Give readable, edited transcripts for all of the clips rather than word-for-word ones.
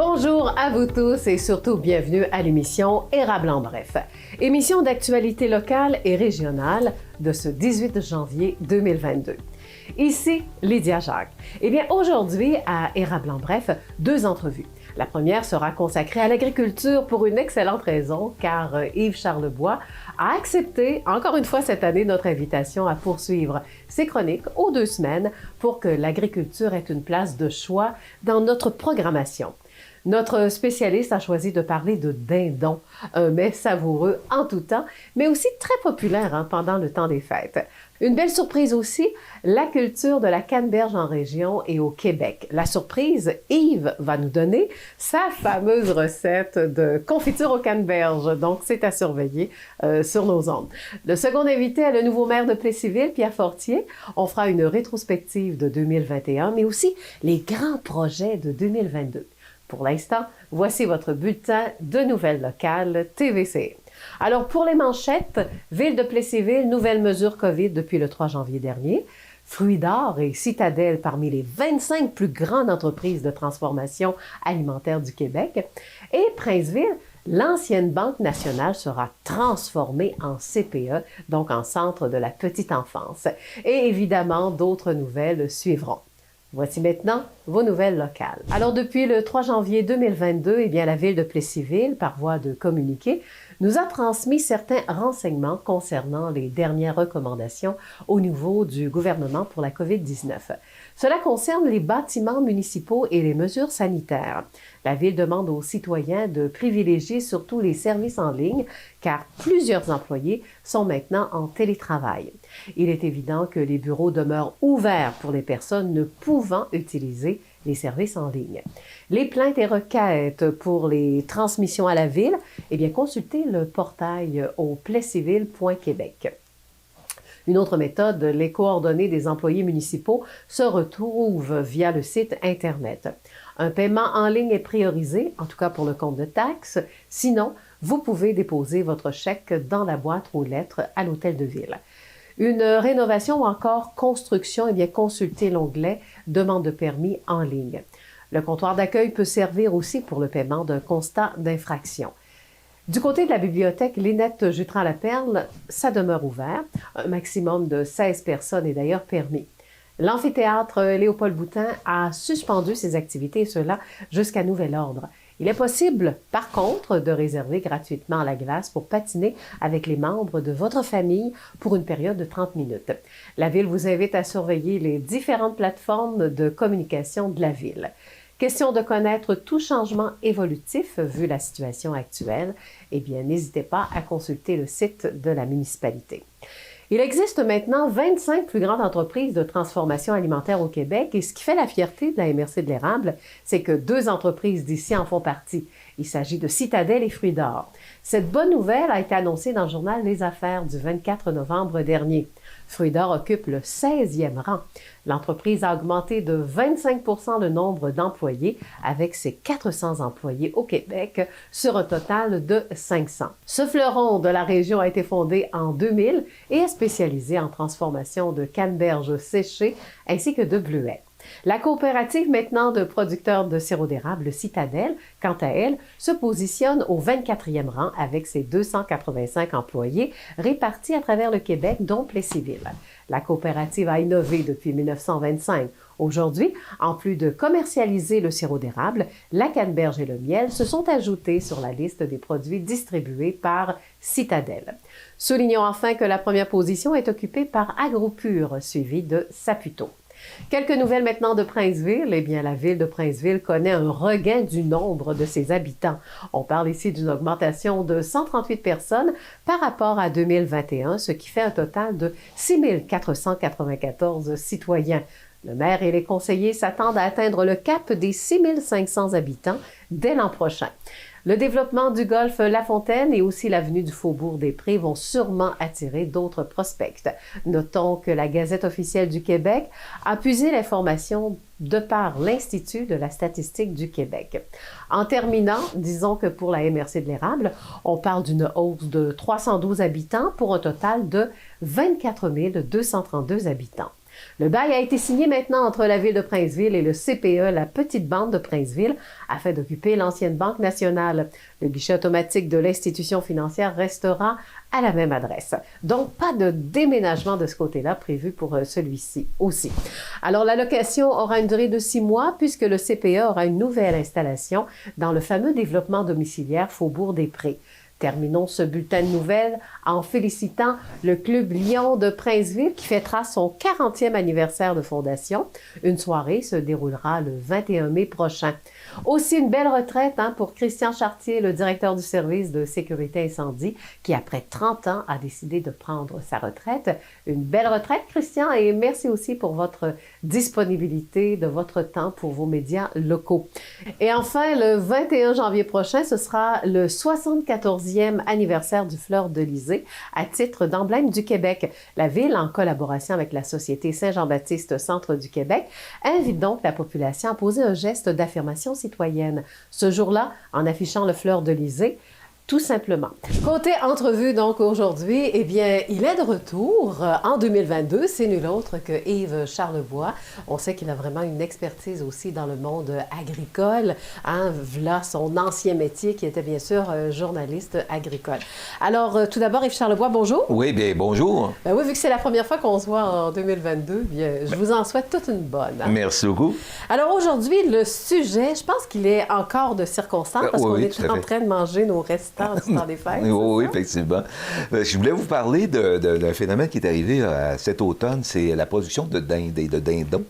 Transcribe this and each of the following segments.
Bonjour à vous tous et surtout bienvenue à l'émission Érable en bref. Émission d'actualité locale et régionale de ce 18 janvier 2022. Ici Lydia Jacques. Eh bien aujourd'hui à Érable en bref, deux entrevues. La première sera consacrée à l'agriculture pour une excellente raison, car Yves Charlebois a accepté, encore une fois cette année, notre invitation à poursuivre ses chroniques aux 2 semaines pour que l'agriculture ait une place de choix dans notre programmation. Notre spécialiste a choisi de parler de dindon, un mets savoureux en tout temps, mais aussi très populaire pendant le temps des fêtes. Une belle surprise aussi, la culture de la canneberge en région et au Québec. La surprise, Yves va nous donner sa fameuse recette de confiture aux canneberges, donc c'est à surveiller sur nos ondes. Le second invité est le nouveau maire de Plessisville, Pierre Fortier. On fera une rétrospective de 2021, mais aussi les grands projets de 2022. Pour l'instant, voici votre bulletin de nouvelles locales TVC. Alors, pour les manchettes, Ville de Plessisville, nouvelles mesures COVID depuis le 3 janvier dernier. Fruits d'or et Citadelle parmi les 25 plus grandes entreprises de transformation alimentaire du Québec. Et Princeville, l'ancienne Banque nationale sera transformée en CPE, donc en Centre de la petite enfance. Et évidemment, d'autres nouvelles suivront. Voici maintenant vos nouvelles locales. Alors, depuis le 3 janvier 2022, eh bien, la Ville de Plessisville, par voie de communiqué, nous a transmis certains renseignements concernant les dernières recommandations au niveau du gouvernement pour la COVID-19. Cela concerne les bâtiments municipaux et les mesures sanitaires. La Ville demande aux citoyens de privilégier surtout les services en ligne, car plusieurs employés sont maintenant en télétravail. Il est évident que les bureaux demeurent ouverts pour les personnes ne pouvant utiliser les services en ligne. Les plaintes et requêtes pour les transmissions à la Ville, eh bien, consultez le portail au plessisville.québec. Une autre méthode, les coordonnées des employés municipaux se retrouvent via le site Internet. Un paiement en ligne est priorisé, en tout cas pour le compte de taxes. Sinon, vous pouvez déposer votre chèque dans la boîte aux lettres à l'hôtel de ville. Une rénovation ou encore construction, eh bien, consultez l'onglet « Demande de permis en ligne ». Le comptoir d'accueil peut servir aussi pour le paiement d'un constat d'infraction. Du côté de la bibliothèque Lynette Jutras-Laperle, ça demeure ouvert. Un maximum de 16 personnes est d'ailleurs permis. L'amphithéâtre Léopold Boutin a suspendu ses activités, et cela jusqu'à nouvel ordre. Il est possible, par contre, de réserver gratuitement la glace pour patiner avec les membres de votre famille pour une période de 30 minutes. La Ville vous invite à surveiller les différentes plateformes de communication de la Ville. Question de connaître tout changement évolutif vu la situation actuelle, eh bien, n'hésitez pas à consulter le site de la municipalité. Il existe maintenant 25 plus grandes entreprises de transformation alimentaire au Québec et ce qui fait la fierté de la MRC de l'Érable, c'est que 2 entreprises d'ici en font partie. Il s'agit de Citadelle et Fruits d'or. Cette bonne nouvelle a été annoncée dans le journal Les Affaires du 24 novembre dernier. Fruits d'or occupe le 16e rang. L'entreprise a augmenté de 25 % le nombre d'employés avec ses 400 employés au Québec sur un total de 500. Ce fleuron de la région a été fondé en 2000 et est spécialisé en transformation de canneberges séchées ainsi que de bleuets. La coopérative maintenant de producteurs de sirop d'érable Citadelle, quant à elle, se positionne au 24e rang avec ses 285 employés répartis à travers le Québec, dont Plessisville. La coopérative a innové depuis 1925. Aujourd'hui, en plus de commercialiser le sirop d'érable, la canneberge et le miel se sont ajoutés sur la liste des produits distribués par Citadelle. Soulignons enfin que la première position est occupée par AgroPure, suivie de Saputo. Quelques nouvelles maintenant de Princeville. Eh bien, la ville de Princeville connaît un regain du nombre de ses habitants. On parle ici d'une augmentation de 138 personnes par rapport à 2021, ce qui fait un total de 6 494 citoyens. Le maire et les conseillers s'attendent à atteindre le cap des 6 500 habitants dès l'an prochain. Le développement du golfe La Fontaine et aussi l'avenue du Faubourg-des-Prés vont sûrement attirer d'autres prospects. Notons que la Gazette officielle du Québec a puisé l'information de par l'Institut de la statistique du Québec. En terminant, disons que pour la MRC de l'Érable, on parle d'une hausse de 312 habitants pour un total de 24 232 habitants. Le bail a été signé maintenant entre la Ville de Princeville et le CPE, la Petite Bande de Princeville, afin d'occuper l'ancienne Banque nationale. Le guichet automatique de l'institution financière restera à la même adresse. Donc, pas de déménagement de ce côté-là prévu pour celui-ci aussi. Alors, la location aura une durée de 6 mois puisque le CPE aura une nouvelle installation dans le fameux développement domiciliaire Faubourg des Prés. Terminons ce bulletin de nouvelles en félicitant le Club Lion de Princeville qui fêtera son 40e anniversaire de fondation. Une soirée se déroulera le 21 mai prochain. Aussi une belle retraite pour Christian Chartier, le directeur du service de sécurité incendie, qui après 30 ans a décidé de prendre sa retraite. Une belle retraite, Christian, et merci aussi pour votre disponibilité de votre temps pour vos médias locaux. Et enfin, le 21 janvier prochain, ce sera le 74e anniversaire du Fleur de Lysée à titre d'emblème du Québec. La Ville, en collaboration avec la Société Saint-Jean-Baptiste Centre du Québec, invite donc la population à poser un geste d'affirmation citoyenne. Ce jour-là, en affichant le Fleur de Lysée, tout simplement. Côté entrevue, donc, aujourd'hui, eh bien, il est de retour en 2022. C'est nul autre que Yves Charlebois. On sait qu'il a vraiment une expertise aussi dans le monde agricole. Voilà son ancien métier qui était bien sûr journaliste agricole. Alors, tout d'abord, Yves Charlebois, bonjour. Oui, bien, bonjour. Ben oui, vu que c'est la première fois qu'on se voit en 2022, bien, je vous en souhaite toute une bonne. Merci beaucoup. Alors, aujourd'hui, le sujet, je pense qu'il est encore de circonstance parce qu'on est en train de manger nos restants du temps des fêtes. Oui, effectivement. Je voulais vous parler d'un phénomène qui est arrivé cet automne, c'est la production de dinde et de dindons.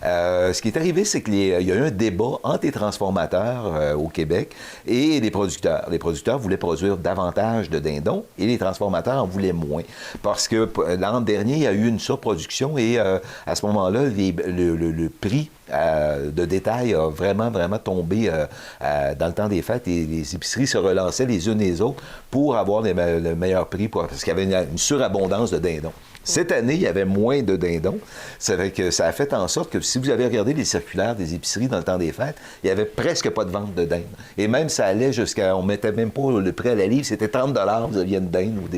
Ce qui est arrivé, c'est qu'il y a eu un débat entre les transformateurs au Québec et les producteurs. Les producteurs voulaient produire davantage de dindons et les transformateurs en voulaient moins. Parce que l'an dernier, il y a eu une surproduction et à ce moment-là, le prix de détail a vraiment tombé dans le temps des fêtes et les épiceries se relançaient les unes les autres pour avoir le meilleur prix parce qu'il y avait une surabondance de dindons. Cette année, il y avait moins de dindons. Ça a fait en sorte que si vous avez regardé les circulaires des épiceries dans le temps des fêtes, il n'y avait presque pas de vente de dinde. Et même, ça allait jusqu'à... On ne mettait même pas le prix à la livre, c'était 30 $, vous aviez une dinde ou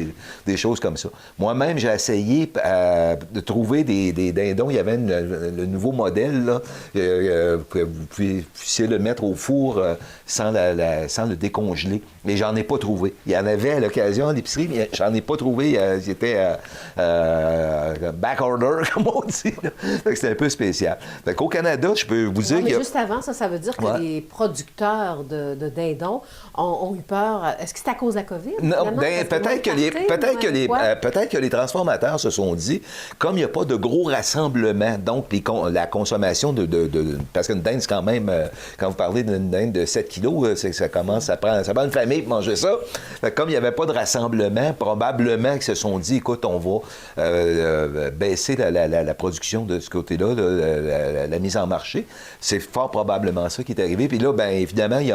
des choses comme ça. Moi-même, j'ai essayé de trouver des dindons. Il y avait le nouveau modèle, là, que vous puissiez le mettre au four sans le décongeler. Mais j'en ai pas trouvé. Il y en avait à l'occasion à l'épicerie, mais j'en ai pas trouvé. C'était... back order, comme on dit. C'était un peu spécial. Au Canada, je peux vous dire... Mais juste avant, ça veut dire que les producteurs de dindons ont eu peur. Est-ce que c'est à cause de la COVID? Non, peut-être que les transformateurs se sont dit, comme il n'y a pas de gros rassemblement, donc la consommation parce qu'une dinde, c'est quand même, quand vous parlez d'une dinde de 7 kilos, ça prend une famille pour manger ça. Comme il n'y avait pas de rassemblement, probablement qu'ils se sont dit, écoute, on va baisser la production de ce côté-là, la mise en marché. C'est fort probablement ça qui est arrivé. Puis là, bien évidemment, il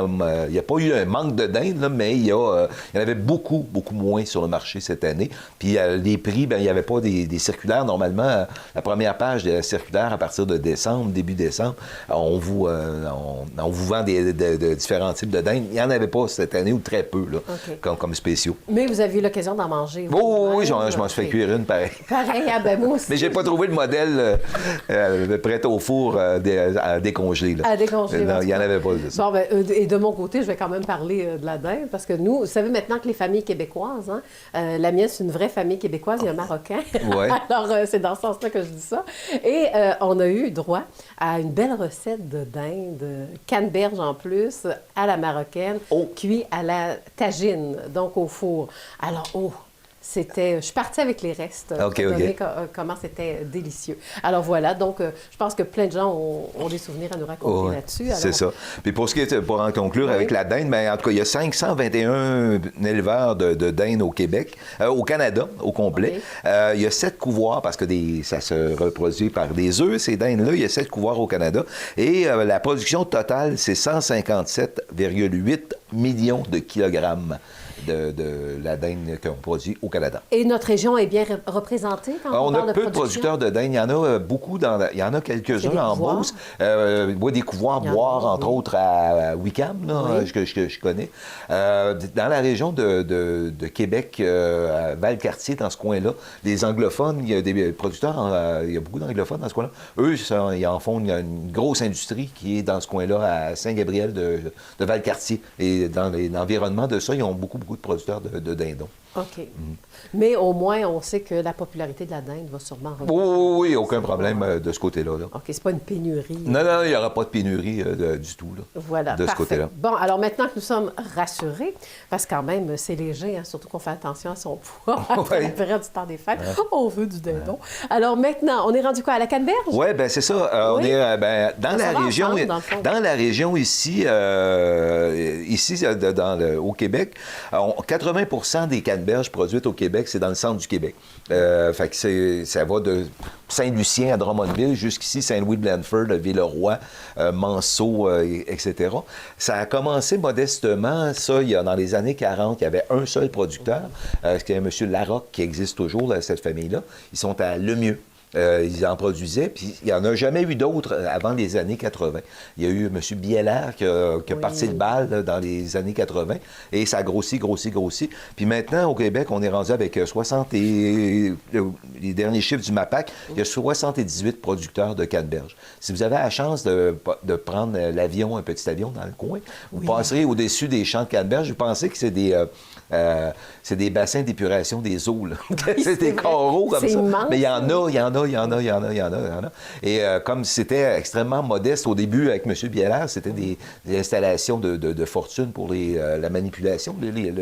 n'y a pas eu un manque de dinde, là, mais il y en avait beaucoup moins sur le marché cette année. Puis les prix, bien, il n'y avait pas des circulaires. Normalement, la première page de la circulaire, à partir de décembre, début décembre, on vous vend des différents types de dinde. Il n'y en avait pas cette année ou très peu, là, comme spéciaux. Mais vous avez eu l'occasion d'en manger. Oui, je m'en suis fait cuire une, pareil. Pareil, moi aussi. Mais j'ai pas trouvé le modèle prêt au four à décongeler. Là. À décongeler. Non, il n'y en avait pas de ça. Bon, et de mon côté, je vais quand même parler de la dinde, parce que nous, vous savez maintenant que les familles québécoises, la mienne, c'est une vraie famille québécoise, il y a un Marocain. Ouais. Alors, c'est dans ce sens-là que je dis ça. Et on a eu droit à une belle recette de dinde, canneberge en plus, à la marocaine, cuit à la tagine, donc au four. Alors, je suis partie avec les restes pour donner comment c'était délicieux. Alors voilà, donc je pense que plein de gens ont des souvenirs à nous raconter là-dessus. C'est ça. Puis pour en conclure avec la dinde, bien, en tout cas, il y a 521 éleveurs de dinde au Québec, au Canada au complet. Il y a 7 couvoirs, parce que ça se reproduit par des œufs, ces dindes-là. Il y a 7 couvoirs au Canada. Et la production totale, c'est 157,8 millions de kilogrammes de la dinde qu'on produit au Canada. Et notre région est bien représentée quand on parle de peu de production? producteurs de dinde. Il y en a beaucoup. Il y en a quelques-uns en Beauce. Des couvoirs boire, entre autres, à Wickham, là, que je connais. Dans la région de Québec, à Valcartier, dans ce coin-là, les anglophones, il y a des producteurs, il y a beaucoup d'anglophones dans ce coin-là. Eux, ils en font une grosse industrie qui est dans ce coin-là, à Saint-Gabriel de Valcartier. Et dans l'environnement de ça, ils ont beaucoup de producteurs de dindons. OK. Mais au moins, on sait que la popularité de la dinde va sûrement revenir. Oui, aucun problème de ce côté-là. Là. OK, c'est pas une pénurie. Non, il n'y aura pas de pénurie du tout, là, voilà, de ce côté-là. Bon, alors maintenant que nous sommes rassurés, parce que quand même, c'est léger, hein, surtout qu'on fait attention à son poids à la période du temps des fêtes, on veut du dindon. Alors maintenant, on est rendu quoi, à la Canneberge? Oui, bien c'est ça. On est dans la région, dans la région ici, au Québec, 80 des canneberges produites au Québec, c'est dans le centre du Québec. Fait que ça va de Saint-Lucien à Drummondville, jusqu'ici, Saint-Louis-de-Blanford, Villeroy, Manceau, etc. Ça a commencé modestement, ça, dans les années 40, il y avait un seul producteur, c'était M. Larocque, qui existe toujours, là, cette famille-là. Ils sont à Lemieux. Ils en produisaient, puis il n'y en a jamais eu d'autres avant les années 80. Il y a eu M. Biellaire qui a parti le bal là, dans les années 80, et ça a grossi. Puis maintenant, au Québec, on est rendu avec 60 et les derniers chiffres du MAPAC, il y a 78 producteurs de canneberges. Si vous avez la chance de prendre l'avion, un petit avion dans le coin, vous passerez au-dessus des champs de canneberges, vous pensez que c'est des bassins d'épuration des eaux, là. C'est des coraux comme ça. Immense. Mais il y en a. Et comme c'était extrêmement modeste au début avec M. Biellaire, c'était des installations de fortune pour la manipulation,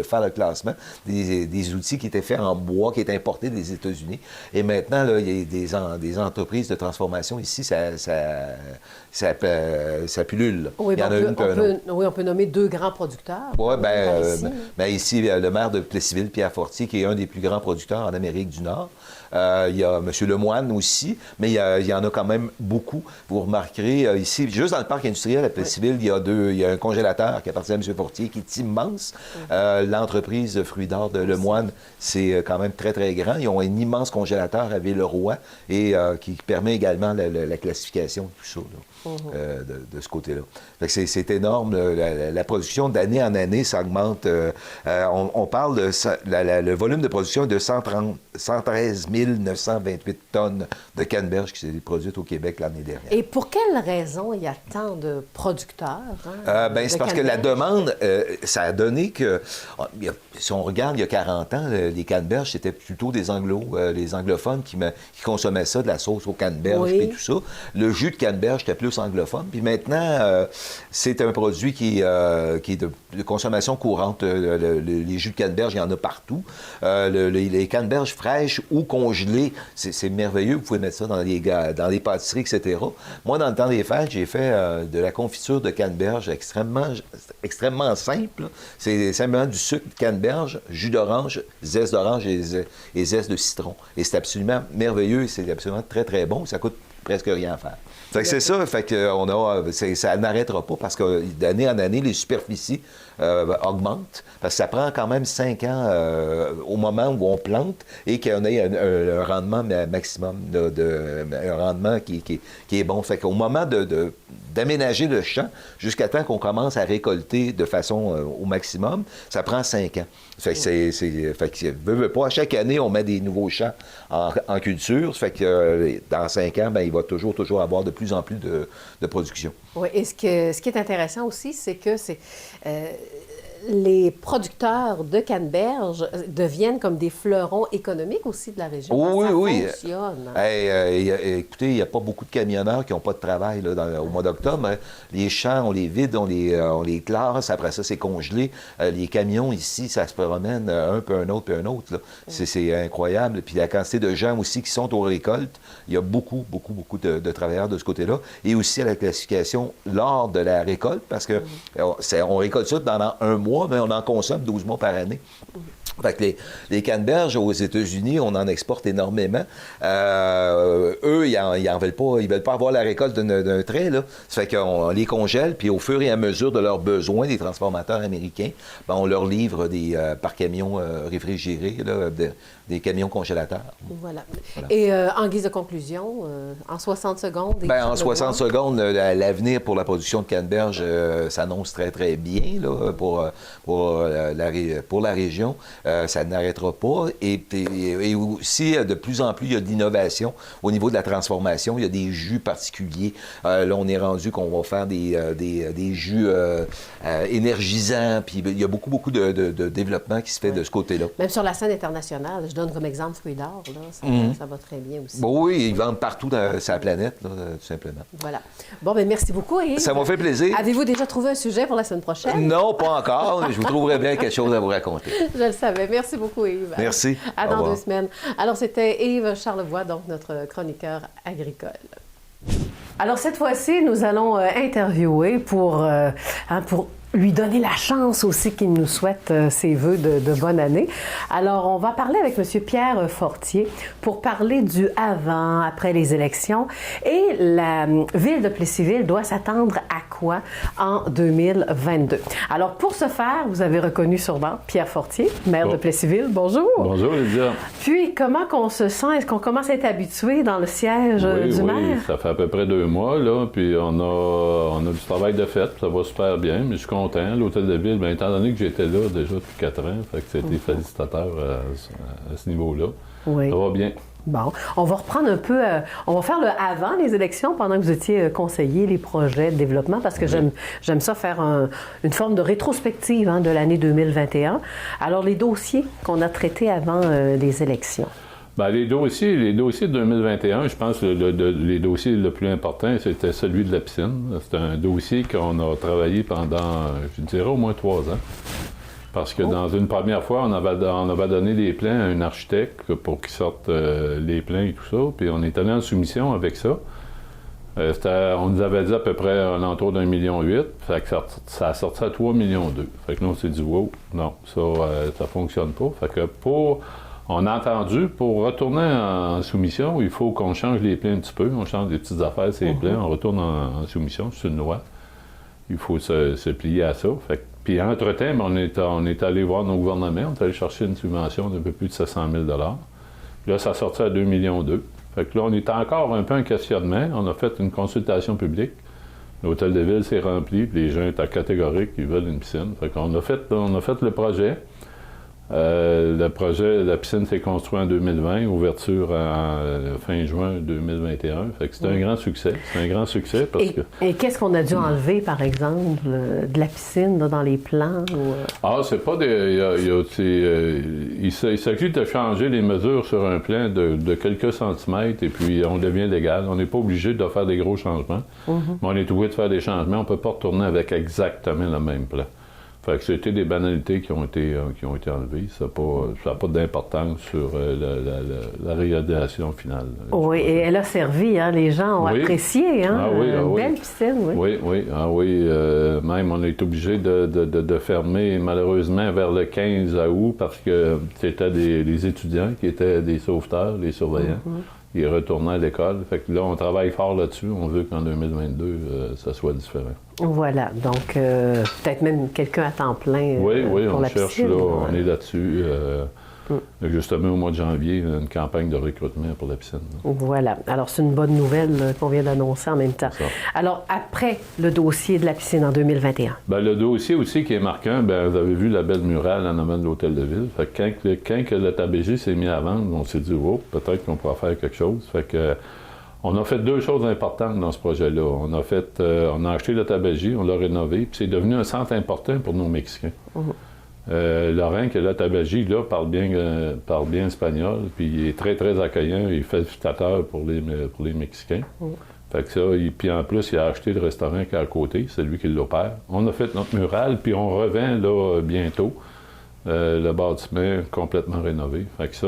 faire le classement, des outils qui étaient faits en bois, qui étaient importés des États-Unis. Et maintenant, là, il y a des entreprises de transformation ici, ça pullule. Oui, il y en a une peu un autre. Oui, on peut nommer deux grands producteurs. Oui, ici, le maire de Plessisville, Pierre Fortier, qui est un des plus grands producteurs en Amérique du Nord. Il y a M. Lemoine aussi, mais il y en a quand même beaucoup. Vous remarquerez, ici, juste dans le parc industriel à Plessisville, il y a un congélateur qui appartient à M. Fortier, qui est immense. L'entreprise de fruits d'or de Lemoine, c'est quand même très, très grand. Ils ont un immense congélateur à Villeroy et qui permet également la classification et tout ça, là, de ce côté-là. Fait que c'est énorme. La production, d'année en année, ça augmente. On parle de... le volume de production est de 113 928 tonnes de canneberges qui s'est produites au Québec l'année dernière. Et pour quelle raison il y a tant de producteurs? C'est parce que la demande, ça a donné que, si on regarde il y a 40 ans, les canneberges, c'était plutôt les anglophones qui consommaient ça, de la sauce aux canneberges et tout ça. Le jus de canneberge était plus anglophone. Puis maintenant, c'est un produit qui est de consommation courante. Les jus de canneberge, il y en a partout. Les canneberges fraîches ou congelées, c'est merveilleux. Vous pouvez mettre ça dans les pâtisseries, etc. Moi, dans le temps des fêtes, j'ai fait de la confiture de canneberge extrêmement simple. C'est simplement du sucre de canneberge, jus d'orange, zeste d'orange et zeste de citron. Et c'est absolument merveilleux. C'est absolument très, très bon. Ça coûte presque rien à faire. Fait que c'est ça, fait que ça n'arrêtera pas parce que d'année en année, les superficies augmentent. Parce que ça prend quand même 5 ans au moment où on plante et qu'on ait un rendement maximum, un rendement qui est bon. Fait qu'au moment d'aménager le champ, jusqu'à temps qu'on commence à récolter de façon au maximum, ça prend 5 ans. Fait que veut pas, à chaque année, on met des nouveaux champs en culture. Fait que dans 5 ans, il va toujours avoir de plus en plus de production. Oui, et ce qui est intéressant aussi, c'est que les producteurs de canneberges deviennent comme des fleurons économiques aussi de la région. Oui. Ça fonctionne. Écoutez, il n'y a pas beaucoup de camionneurs qui n'ont pas de travail là, au mois d'octobre. Les champs, on les vide, on les classe. Après ça, c'est congelé. Les camions ici, ça se promène un peu un autre, puis un autre. Là. C'est incroyable. Puis la quantité de gens aussi qui sont aux récoltes, il y a beaucoup de travailleurs de ce côté-là. Et aussi à la classification lors de la récolte, parce que on récolte ça pendant un mois, mais on en consomme 12 mois par année. Fait que les canneberges aux États-Unis, on en exporte énormément. Eux, ils en veulent pas. Ils veulent pas avoir la récolte d'un trait, là. Ça fait qu'on les congèle, puis au fur et à mesure de leurs besoins, des transformateurs américains, ben, on leur livre par camion réfrigéré, là, des camions congélateurs. Voilà. Et en guise de conclusion, en 60 secondes... Bien, en 60 secondes, l'avenir pour la production de canneberge s'annonce très, très bien là, pour la région. Ça n'arrêtera pas. Et aussi, de plus en plus, il y a de l'innovation au niveau de la transformation. Il y a des jus particuliers. Là, on est rendu qu'on va faire des jus énergisants. Puis il y a beaucoup de développement qui se fait de ce côté-là. Même sur la scène internationale, je donne comme exemple Fruits d'Or, là, ça va très bien aussi. Bon, oui, ils vendent partout sur la planète, là, tout simplement. Voilà. Bon, bien, merci beaucoup, Yves. Ça m'a fait plaisir. Avez-vous déjà trouvé un sujet pour la semaine prochaine? Non, pas encore. Je vous trouverai bien quelque chose à vous raconter. Je le savais. Merci beaucoup, Yves. Merci. À dans 2 semaines. Alors, c'était Yves Charlevoix, donc notre chroniqueur agricole. Alors, cette fois-ci, nous allons interviewer pour lui donner la chance aussi qu'il nous souhaite ses vœux de bonne année. Alors, on va parler avec M. Pierre Fortier pour parler du avant, après les élections. Et la ville de Plessisville doit s'attendre à quoi en 2022? Alors, pour ce faire, vous avez reconnu sûrement Pierre Fortier, maire de Plessisville. Bonjour! Bonjour, Lydia. Puis, comment qu'on se sent? Est-ce qu'on commence à être habitué dans le siège du maire? Oui, ça fait à peu près 2 mois, là, puis on a du travail de fête, ça va super bien, mais je suis content. L'hôtel de ville, bien, étant donné que j'étais là déjà depuis 4 ans, fait que c'était félicitateur à ce niveau-là. Oui. Ça va bien. Bon, on va reprendre un peu, on va faire le avant les élections pendant que vous étiez conseiller, les projets de développement, parce que j'aime ça faire une forme de rétrospective de l'année 2021. Alors, les dossiers qu'on a traités avant les élections. Bien, les dossiers de 2021, je pense que les dossiers le plus important, c'était celui de la piscine. C'est un dossier qu'on a travaillé pendant, je dirais, au moins 3 ans. Parce que dans une première fois, on avait donné des plans à un architecte pour qu'il sorte les plans et tout ça, puis on est allé en soumission avec ça. On nous avait dit à peu près alentour d'1,8 million, fait que ça a sorti à 3,2 millions. Fait que nous, on s'est dit, wow, non, ça fonctionne pas. Fait que on a entendu, pour retourner en soumission, il faut qu'on change les plans un petit peu. On change des petites affaires, ces plans, on retourne en soumission, c'est une loi. Il faut se plier à ça. Puis entre-temps, on est allé voir nos gouvernements, on est allé chercher une subvention d'un peu plus de 700 000 $. Là, ça a sorti à 2,2 millions. Fait que là, on est encore un peu en questionnement. On a fait une consultation publique. L'hôtel de ville s'est rempli, puis les gens étaient catégoriques, ils veulent une piscine. Fait qu'on a fait le projet. Le projet, la piscine s'est construite en 2020, ouverture fin juin 2021. Fait que c'est un grand succès. C'est un grand succès parce que... Et qu'est-ce qu'on a dû enlever, par exemple, de la piscine dans les plans? C'est pas des... Il s'agit de changer les mesures sur un plan de quelques centimètres et puis on devient légal. On n'est pas obligé de faire des gros changements. Mais on est obligé de faire des changements. On ne peut pas retourner avec exactement le même plan. Fait que c'était des banalités qui ont été enlevées. Ça n'a pas d'importance sur la réalisation finale. Oui, et elle a servi, les gens ont apprécié, une belle piscine, oui. Oui. Même on est obligé de fermer malheureusement vers le 15 août parce que c'était les étudiants qui étaient des sauveteurs, les surveillants. Ils retournaient à l'école. Fait que là, on travaille fort là-dessus. On veut qu'en 2022, ça soit différent. Voilà. Donc, peut-être même quelqu'un à temps plein pour on la cherche, piscine. On est là-dessus. Justement, au mois de janvier, une campagne de recrutement pour la piscine. Voilà. Alors, c'est une bonne nouvelle qu'on vient d'annoncer en même temps. Alors, après le dossier de la piscine en 2021. Bien, le dossier aussi qui est marquant, bien, vous avez vu la belle murale en avant de l'hôtel de ville. Fait que quand le TABG s'est mis à vendre, on s'est dit, oh, peut-être qu'on pourra faire quelque chose. Fait que on a fait 2 choses importantes dans ce projet-là. On a acheté le TABG, on l'a rénové, puis c'est devenu un centre important pour nos Mexicains. Laurent, qui est là, Tabagie, là, parle bien espagnol, puis il est très, très accueillant, il est facilitateur pour les Mexicains. Fait que ça, puis en plus, il a acheté le restaurant qui est à côté, c'est lui qui l'opère. On a fait notre mural, puis on revend là bientôt le bâtiment complètement rénové. Fait que ça,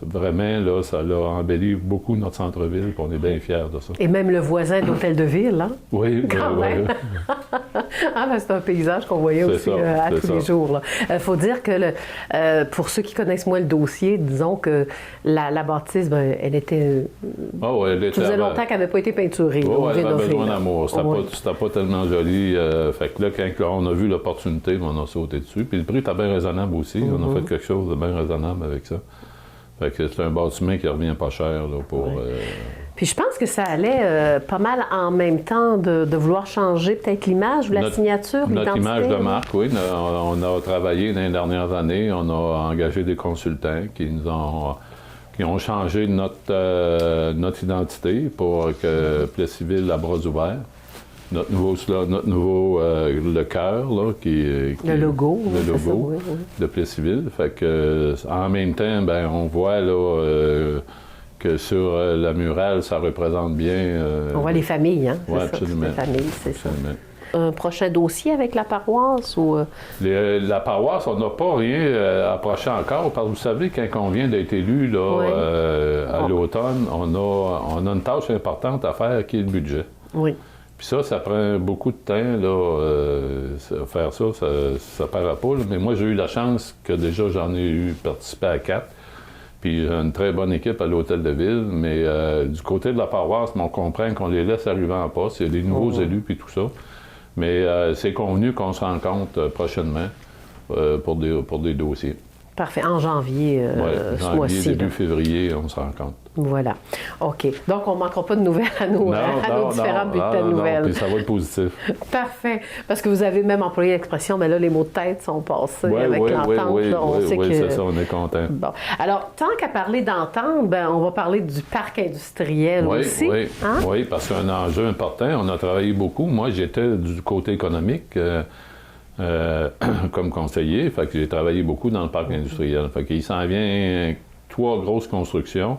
vraiment, là, ça a embelli beaucoup notre centre-ville, puis on est bien fiers de ça. Et même le voisin d'Hôtel de Ville, hein? Oui, Quand même. C'est un paysage qu'on voyait aussi à tous les jours. Il faut dire que, pour ceux qui connaissent moins le dossier, disons que la bâtisse, elle était... elle ça faisait longtemps qu'elle n'avait pas été peinturée. Elle avait besoin d'amour. C'était pas tellement joli. Fait que là, quand on a vu l'opportunité, on a sauté dessus. Puis le prix était bien raisonnable aussi. On a fait quelque chose de bien raisonnable avec ça. Fait que c'est un bâtiment qui revient pas cher là, pour... Puis je pense que ça allait pas mal en même temps de vouloir changer peut-être l'image ou la signature, notre l'identité. Image de marque, oui. On a travaillé dans les dernières années. On a engagé des consultants qui ont changé notre identité pour que Plessisville à bras ouverts. Notre nouveau le cœur, là, le logo. Le logo de Plessisville. Fait que, en même temps, on voit là, que sur la murale, ça représente bien... on voit les familles, hein? Oui, absolument. Les familles, c'est absolument ça. Un prochain dossier avec la paroisse ou... La paroisse, on n'a pas rien approché encore, parce que vous savez, quand on vient d'être élu là, à l'automne, on a une tâche importante à faire qui est le budget. Oui. Puis ça prend beaucoup de temps, là, faire ça, ça paraît pas. Là. Mais moi, j'ai eu la chance que déjà, j'en ai eu participé à 4. Puis j'ai une très bonne équipe à l'Hôtel de Ville. Mais du côté de la paroisse, on comprend qu'on les laisse arriver en poste. Il y a des nouveaux élus, puis tout ça. Mais c'est convenu qu'on se rencontre prochainement pour des dossiers. Parfait. En janvier, ce mois-ci. Début février, on se rencontre. Voilà. OK. Donc, on ne manquera pas de nouvelles à nos différents bulletins de nouvelles. Puis ça va être positif. Parfait. Parce que vous avez même employé l'expression, mais là, les mots de tête sont passés avec l'entente. Oui, que... c'est ça, on est content. Bon. Alors, tant qu'à parler d'entente, on va parler du parc industriel aussi. Oui, parce que c'est un enjeu important. On a travaillé beaucoup. Moi, j'étais du côté économique. Comme conseiller, fait que j'ai travaillé beaucoup dans le parc industriel. Fait qu'il s'en vient 3 grosses constructions,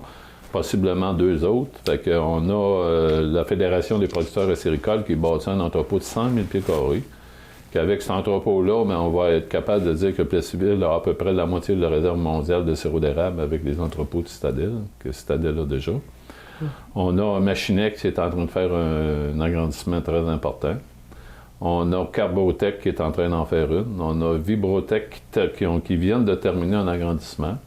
possiblement 2 autres. Fait qu'on a la Fédération des producteurs acéricoles qui bâtit un entrepôt de 100 000 pieds carrés. Qu'avec cet entrepôt-là, on va être capable de dire que Plessisville a à peu près la moitié de la réserve mondiale de sirop d'érable avec les entrepôts de Citadel, que Citadel a déjà. On a Machinex qui est en train de faire un agrandissement très important. On a Carbotech qui est en train d'en faire une. On a Vibrotech qui viennent de terminer un agrandissement.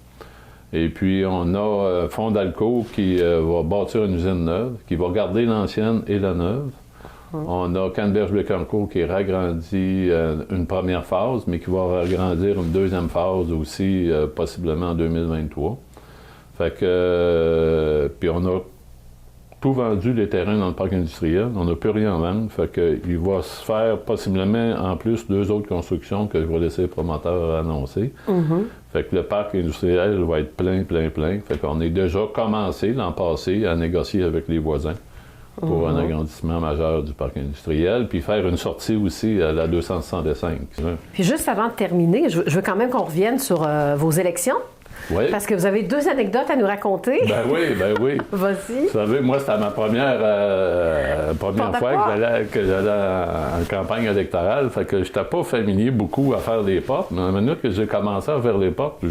Et puis, on a Fondalco qui va bâtir une usine neuve, qui va garder l'ancienne et la neuve. On a Canneberge-Bécancourt qui ragrandit une première phase, mais qui va agrandir une deuxième phase aussi, possiblement en 2023. Fait que... puis on a tout vendu les terrains dans le parc industriel. On n'a plus rien à vendre. Fait qu'il va se faire possiblement, en plus, 2 autres constructions que je vais laisser le promoteur annoncer. Fait que le parc industriel va être plein. Fait qu'on est déjà commencé l'an passé à négocier avec les voisins pour un agrandissement majeur du parc industriel, puis faire une sortie aussi à la 265. Puis juste avant de terminer, je veux quand même qu'on revienne sur vos élections. Oui. Parce que vous avez 2 anecdotes à nous raconter. Ben oui. Vas-y. Vous savez, moi, c'était ma première fois que j'allais en campagne électorale. Fait que j'étais pas familier beaucoup à faire des portes. Mais à la minute que j'ai commencé à faire les portes,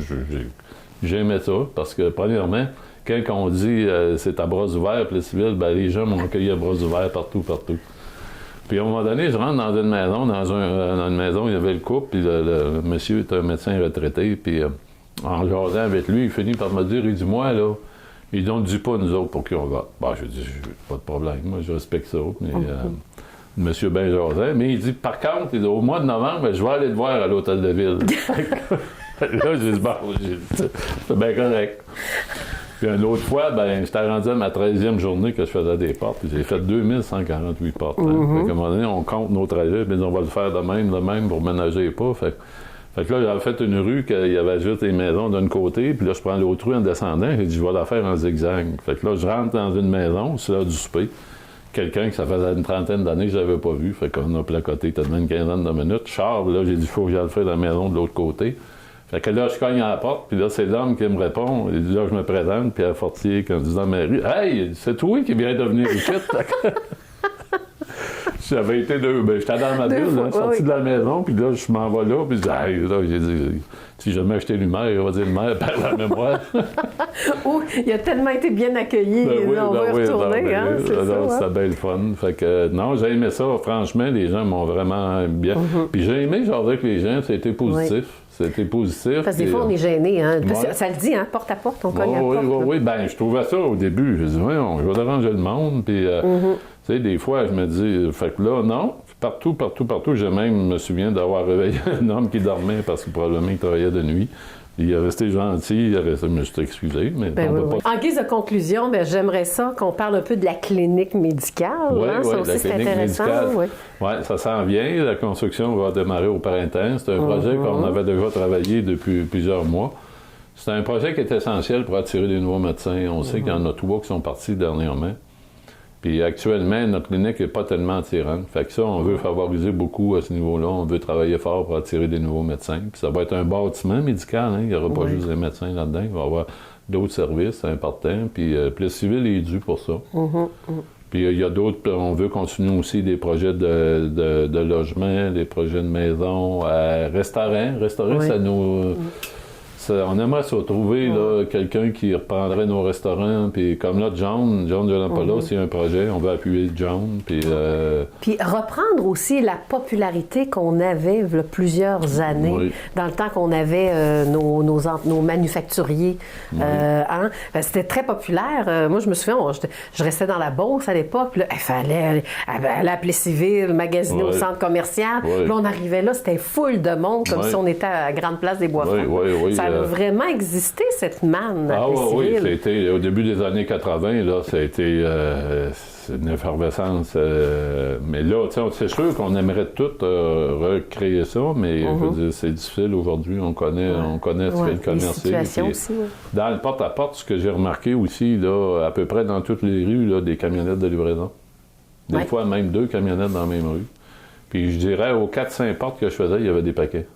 j'aimais ça. Parce que, premièrement, quand on dit c'est à bras ouverts, Plessisville, les gens m'ont accueilli à bras ouverts partout. Puis à un moment donné, je rentre dans une maison. Dans une maison, il y avait le couple, puis le monsieur était un médecin retraité, puis... en jasant avec lui, il finit par me dire, il dit, moi, là, ils ne dit pas nous autres pour qui on vote. Je dis, pas de problème, moi, je respecte ça. Mais, monsieur ben jasant. Mais il dit, par contre, au mois de novembre, je vais aller te voir à l'Hôtel de Ville. Là, j'ai dit, c'est bien correct. Puis une autre fois, j'étais rendu à ma 13e journée que je faisais des portes, puis j'ai fait 2148 portes. Fait qu'à un moment donné, on compte nos trajets, puis on va le faire de même pour ménager pas. Fait que là, j'avais fait une rue qu'il y avait juste des maisons d'un côté, puis là, je prends l'autre rue en descendant, j'ai dit, je vais la faire en zigzag. Fait que là, je rentre dans une maison, c'est là du souper. Quelqu'un que ça faisait une trentaine d'années que je n'avais pas vu, fait qu'on a placoté tellement une quinzaine de minutes. Charles, là, j'ai dit, il faut que j'aille faire la maison de l'autre côté. Fait que là, je cogne à la porte, puis là, c'est l'homme qui me répond. Il dit, là, je me présente, puis à Fortier, quand je dis dans ma rue, « Hey, c'est toi qui viens de venir ici? » J'avais été j'étais dans ma ville, sorti de la maison, puis là, je m'en vais là, puis j'ai dit, si jamais j'étais le maire, il va dire le maire perd la mémoire. Il a tellement été bien accueilli, on va y retourner, c'est ça. C'était bien le fun. Fait que, non, j'ai aimé ça, franchement, les gens m'ont vraiment bien. Puis j'ai aimé jaser avec les gens, c'était positif. Oui. C'était positif. Parce que des fois, on est gêné. Hein? Ça le dit, hein? Porte à porte, on cogne à porte. Oui, ben je trouvais ça au début. Je dis, je vais déranger le monde. Puis, tu sais, des fois, je me dis, fait que là, non. Partout. Je me souviens d'avoir réveillé un homme qui dormait parce que probablement il travaillait de nuit. Il est resté gentil, je me suis excusé. Mais oui. En guise de conclusion, j'aimerais ça qu'on parle un peu de la clinique médicale. Oui, ça aussi, c'est intéressant. Oui, ça s'en vient. La construction va démarrer au printemps. C'est un projet qu'on avait déjà travaillé depuis plusieurs mois. C'est un projet qui est essentiel pour attirer des nouveaux médecins. On sait qu'il y en a 3 qui sont partis dernièrement. Puis actuellement, notre clinique n'est pas tellement attirante. Fait que ça, on veut favoriser beaucoup à ce niveau-là. On veut travailler fort pour attirer des nouveaux médecins. Puis ça va être un bâtiment médical. Hein? Il n'y aura pas juste des médecins là-dedans. Il va y avoir d'autres services importants. Puis le civil est dû pour ça. Puis il y a d'autres... On veut continuer aussi des projets de logement, des projets de maison, restaurants. Ça nous... On aimerait se retrouver quelqu'un qui reprendrait nos restaurants. Puis comme là, John Giannapola, c'est un projet. On veut appuyer John. Puis reprendre aussi la popularité qu'on avait il y a plusieurs années, dans le temps qu'on avait nos manufacturiers. C'était très populaire. Moi, je me souviens, je restais dans la Beauce à l'époque. Il fallait aller à Plessisville, magasiner au centre commercial. Là, on arrivait là, c'était full de monde, comme si on était à Grande Place des Bois-Francs. Ça a vraiment existé, cette manne à Plessisville. Oui, c'était au début des années 80, là, ça a été une effervescence. Mais là, c'est sûr qu'on aimerait tout recréer ça, mais je veux dire, c'est difficile aujourd'hui. On connaît ce qu'est le commercial. Dans le porte-à-porte, ce que j'ai remarqué aussi, là, à peu près dans toutes les rues, là, des camionnettes de livraison. Des fois, même 2 camionnettes dans la même rue. Puis je dirais, aux 4-5 portes que je faisais, il y avait des paquets.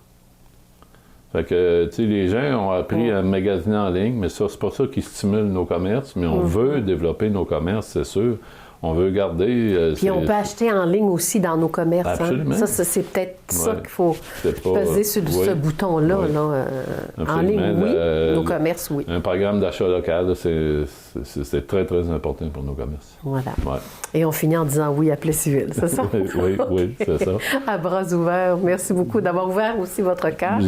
Fait que, tu sais, les gens ont appris à magasiner en ligne, mais ça, c'est pas ça qui stimule nos commerces, mais on veut développer nos commerces, c'est sûr. On veut garder... Puis on peut acheter en ligne aussi dans nos commerces. Absolument. Ça, c'est peut-être ça qu'il faut peser sur ce bouton-là. En ligne, nos commerces, Un programme d'achat local, c'est très, très important pour nos commerces. Voilà. Ouais. Et on finit en disant oui à Plessisville, c'est ça? oui, c'est ça. À bras ouverts. Merci beaucoup d'avoir ouvert aussi votre cœur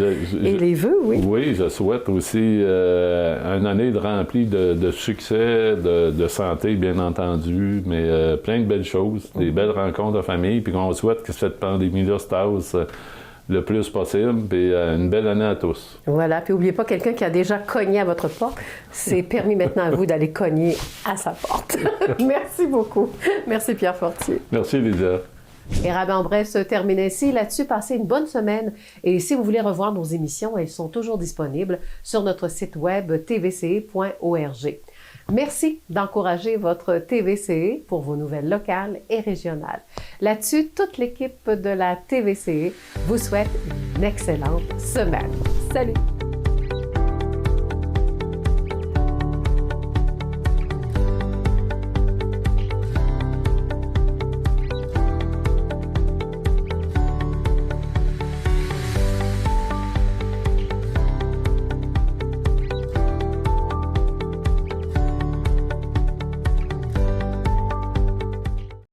et les vœux, Oui, je souhaite aussi une année remplie de succès, de santé, bien entendu, mais plein de belles choses, des belles rencontres de famille, puis qu'on souhaite que cette pandémie-là se tasse le plus possible, puis une belle année à tous. Voilà, puis n'oubliez pas, quelqu'un qui a déjà cogné à votre porte, c'est permis maintenant à vous d'aller cogner à sa porte. Merci beaucoup. Merci Pierre Fortier. Merci Lydia. Érable en bref se termine ainsi. Là-dessus, passez une bonne semaine. Et si vous voulez revoir nos émissions, elles sont toujours disponibles sur notre site web tvce.org. Merci d'encourager votre TVCE pour vos nouvelles locales et régionales. Là-dessus, toute l'équipe de la TVCE vous souhaite une excellente semaine. Salut!